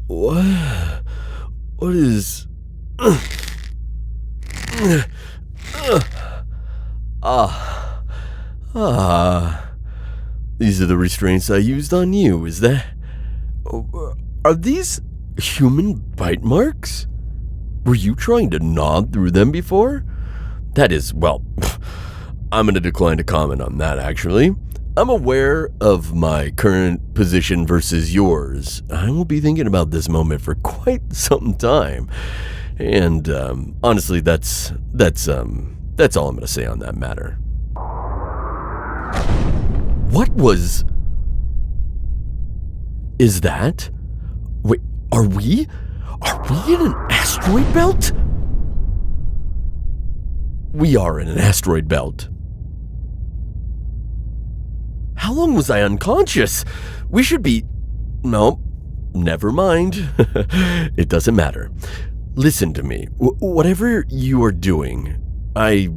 What is... These are the restraints I used on you, is that... Are these human bite marks? Were you trying to gnaw through them before? That is, well, I'm going to decline to comment on that, actually. I'm aware of my current position versus yours. I will be thinking about this moment for quite some time. And, honestly, that's all I'm going to say on that matter. What was... Is that... Wait, are we in an asteroid belt? We are in an asteroid belt. How long was I unconscious? We should be... No, never mind. It doesn't matter. Listen to me. Whatever you are doing, I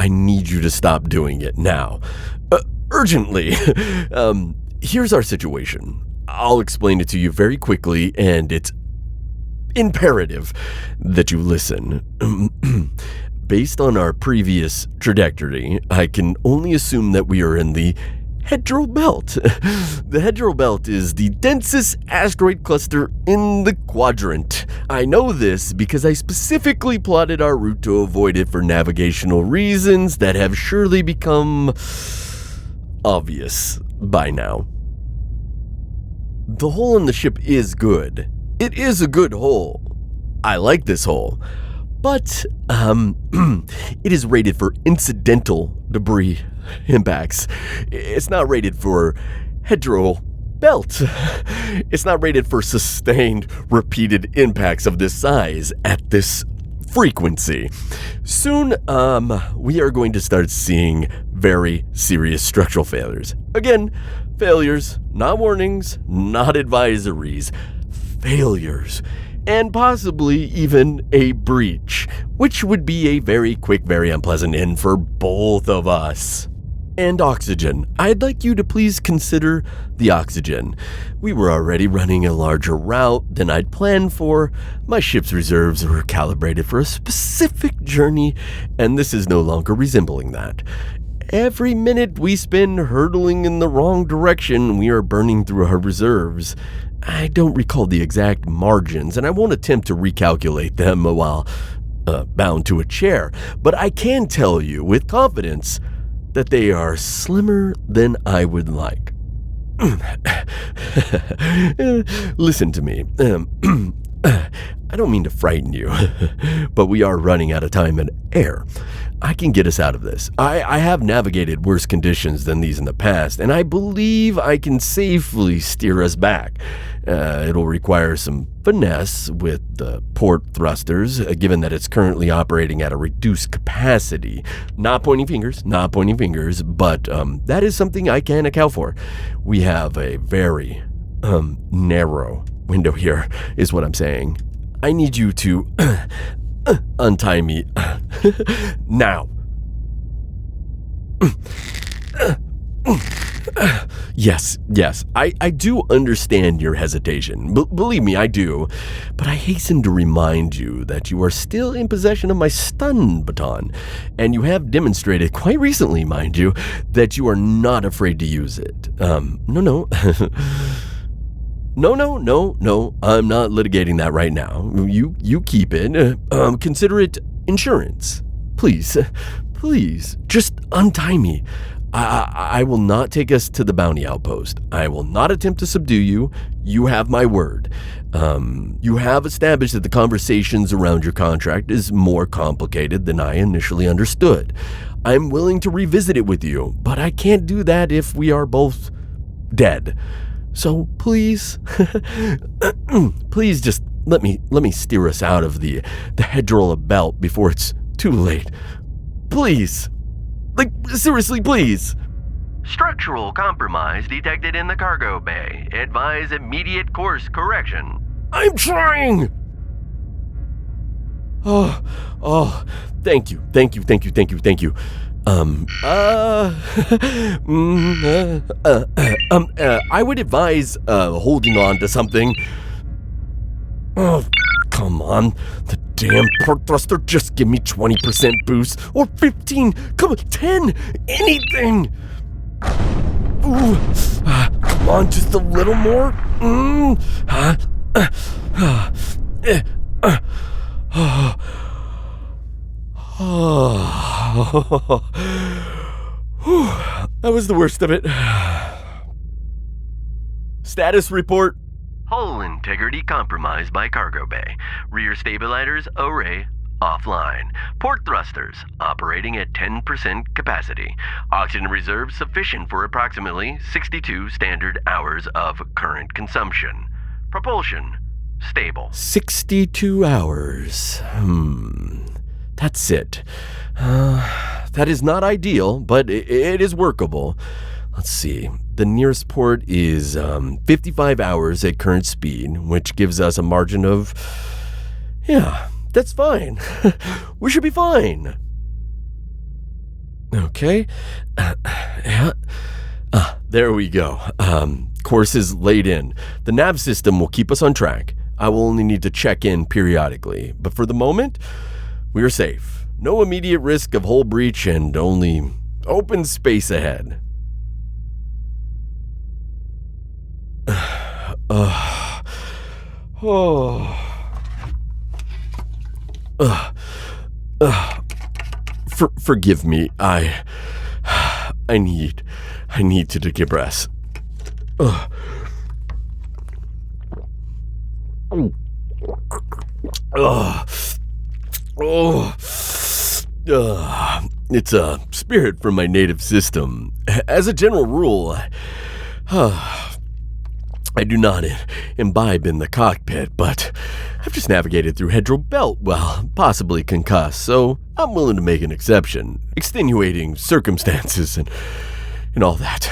need you to stop doing it now. Urgently. Here's our situation. I'll explain it to you very quickly, and it's imperative that you listen. Based on our previous trajectory, I can only assume that we are in the Hedgerow Belt. The Hedgerow Belt is the densest asteroid cluster in the quadrant. I know this because I specifically plotted our route to avoid it for navigational reasons that have surely become obvious by now. The hole in the ship is good. It is a good hole. I like this hole. But, it is rated for incidental debris impacts. It's not rated for hedgerow belt. It's not rated for sustained, repeated impacts of this size at this frequency. Soon, we are going to start seeing very serious structural failures. Again, failures, not warnings, not advisories. Failures. And possibly even a breach, which would be a very quick, very unpleasant end for both of us. And oxygen. I'd like you to please consider the oxygen. We were already running a larger route than I'd planned for. My ship's reserves were calibrated for a specific journey, and this is no longer resembling that. Every minute we spend hurtling in the wrong direction, we are burning through our reserves. I don't recall the exact margins, and I won't attempt to recalculate them while bound to a chair, but I can tell you with confidence that they are slimmer than I would like. Listen to me. I don't mean to frighten you, but we are running out of time and air. I can get us out of this. I have navigated worse conditions than these in the past, and I believe I can safely steer us back. It'll require some finesse with the port thrusters, given that it's currently operating at a reduced capacity. Not pointing fingers, but that is something I can account for. We have a very narrow window here, is what I'm saying. I need you to untie me now. Yes, I do understand your hesitation. Believe me, I do. But I hasten to remind you that you are still in possession of my stun baton, and you have demonstrated quite recently, mind you, that you are not afraid to use it. No. No, I'm not litigating that right now. You keep it. Consider it insurance. Please, just untie me. I will not take us to the bounty outpost. I will not attempt to subdue you. You have my word. You have established that the conversations around your contract is more complicated than I initially understood. I'm willing to revisit it with you, but I can't do that if we are both dead. So please, please just let me steer us out of the Hedgerow Belt before it's too late. Please. Like, seriously, please. Structural compromise detected in the cargo bay. Advise immediate course correction. I'm trying! Oh, thank you. I would advise, holding on to something. Oh, come on. The damn port thruster, just give me 20% boost, or 15, come on, 10, anything. Ooh, come on, just a little more. That was the worst of it. Status report. Hull integrity compromised by cargo bay. Rear stabilizers array offline. Port thrusters operating at 10% capacity. Oxygen reserves sufficient for approximately 62 standard hours of current consumption. Propulsion stable. 62 hours. That's it. That is not ideal, but it is workable. Let's see. The nearest port is 55 hours at current speed, which gives us a margin of... Yeah, that's fine. We should be fine. Okay. There we go. Course is laid in. The nav system will keep us on track. I will only need to check in periodically. But for the moment, we are safe. No immediate risk of hull breach and only open space ahead. Forgive me. I need to take a breath. It's a spirit from my native system. As a general rule, I do not imbibe in the cockpit, but I've just navigated through Hedro Belt while possibly concussed, so I'm willing to make an exception. Extenuating circumstances and all that.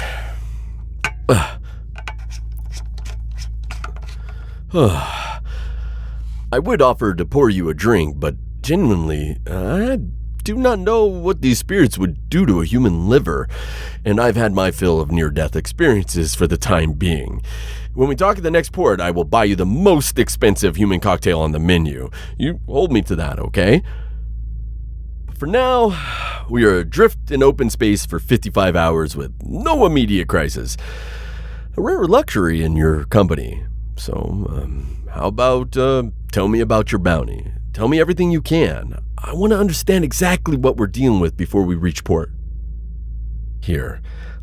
I would offer to pour you a drink, but genuinely, I do not know what these spirits would do to a human liver, and I've had my fill of near-death experiences for the time being. When we talk at the next port, I will buy you the most expensive human cocktail on the menu. You hold me to that, okay? But for now, we are adrift in open space for 55 hours with no immediate crisis. A rare luxury in your company. So, how about tell me about your bounty? Tell me everything you can. I want to understand exactly what we're dealing with before we reach port. Here,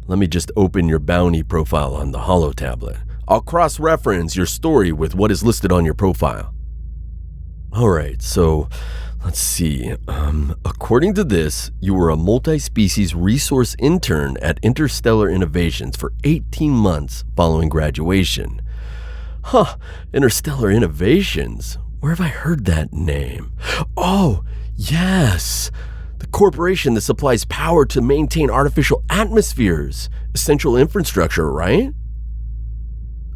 let me just open your bounty profile on the holo tablet. I'll cross-reference your story with what is listed on your profile. Alright, so let's see. According to this, you were a multi-species resource intern at Interstellar Innovations for 18 months following graduation. Huh, Interstellar Innovations? Where have I heard that name? Oh, yes! The corporation that supplies power to maintain artificial atmospheres. Essential infrastructure, right?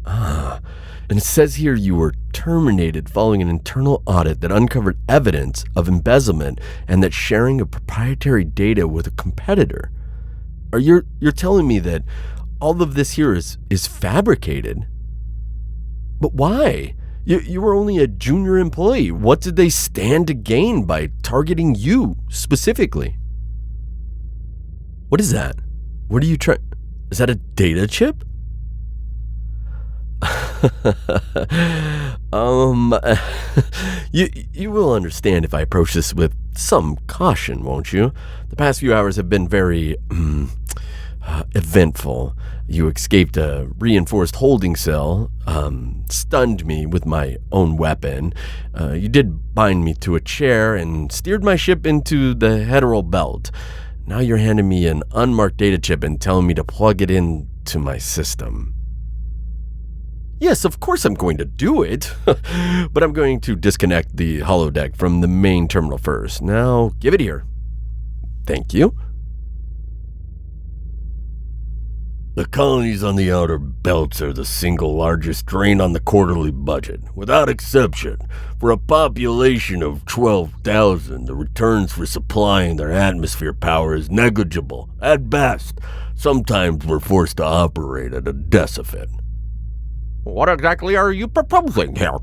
And it says here you were terminated following an internal audit that uncovered evidence of embezzlement and that sharing of proprietary data with a competitor. You're telling me that all of this here is fabricated? But why? You were only a junior employee. What did they stand to gain by targeting you specifically? What is that? What are you trying? Is that a data chip? You will understand if I approach this with some caution, won't you? The past few hours have been very eventful. You escaped a reinforced holding cell, stunned me with my own weapon. You did bind me to a chair and steered my ship into the Hedro Belt. Now you're handing me an unmarked data chip and telling me to plug it into my system. Yes, of course I'm going to do it, but I'm going to disconnect the holodeck from the main terminal first. Now, give it here. Thank you. The colonies on the outer belts are the single largest drain on the quarterly budget, without exception. For a population of 12,000, the returns for supplying their atmosphere power is negligible, at best. Sometimes we're forced to operate at a deficit. What exactly are you proposing here?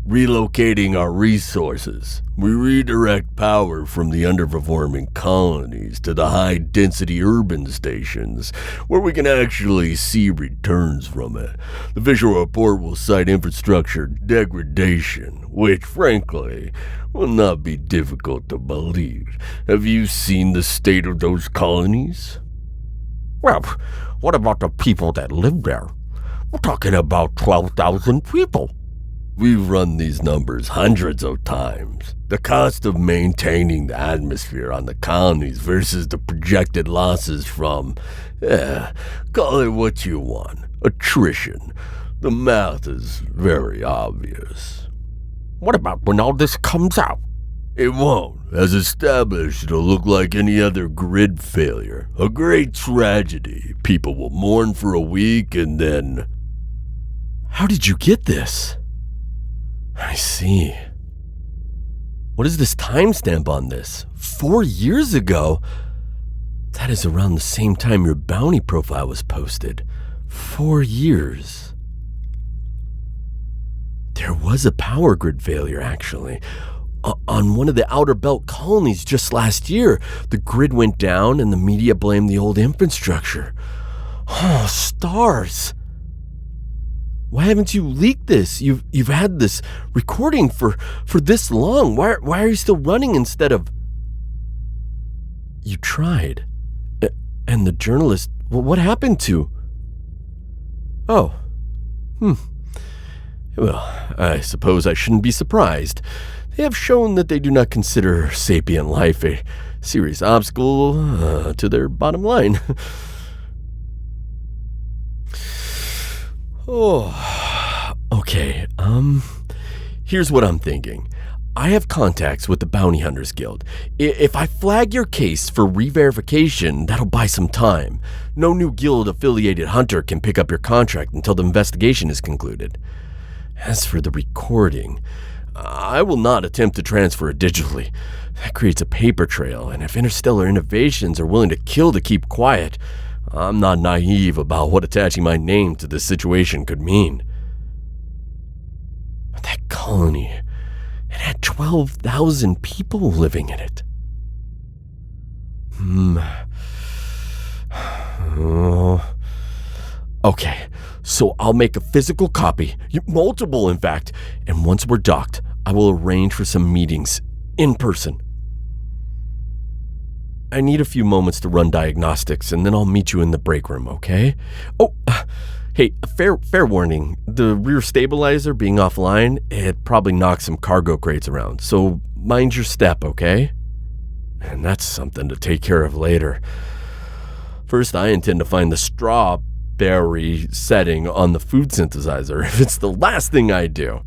Relocating our resources. We redirect power from the underperforming colonies to the high-density urban stations, where we can actually see returns from it. The visual report will cite infrastructure degradation, which, frankly, will not be difficult to believe. Have you seen the state of those colonies? Well, what about the people that live there? We're talking about 12,000 people. We've run these numbers hundreds of times. The cost of maintaining the atmosphere on the colonies versus the projected losses from, call it what you want, attrition. The math is very obvious. What about when all this comes out? It won't. As established, it'll look like any other grid failure. A great tragedy. People will mourn for a week and then... How did you get this? I see. What is this timestamp on this? 4 years ago? That is around the same time your bounty profile was posted. 4 years. There was a power grid failure, actually. On one of the outer belt colonies just last year. The grid went down and the media blamed the old infrastructure. Oh, stars. Why haven't you leaked this? You've had this recording for this long. Why are you still running instead of... You tried. And the journalist, well, what happened to... Oh. Well, I suppose I shouldn't be surprised. They have shown that they do not consider sapient life a serious obstacle to their bottom line. Oh, okay, here's what I'm thinking. I have contacts with the Bounty Hunters Guild. If I flag your case for re-verification, that'll buy some time. No new guild-affiliated hunter can pick up your contract until the investigation is concluded. As for the recording, I will not attempt to transfer it digitally. That creates a paper trail, and if Interstellar Innovations are willing to kill to keep quiet, I'm not naive about what attaching my name to this situation could mean. But that colony, it had 12,000 people living in it. Okay, so I'll make a physical copy, multiple in fact, and once we're docked, I will arrange for some meetings in person. I need a few moments to run diagnostics, and then I'll meet you in the break room, okay? Oh, hey, fair warning. The rear stabilizer being offline, it probably knocked some cargo crates around, so mind your step, okay? And that's something to take care of later. First, I intend to find the strawberry setting on the food synthesizer if it's the last thing I do.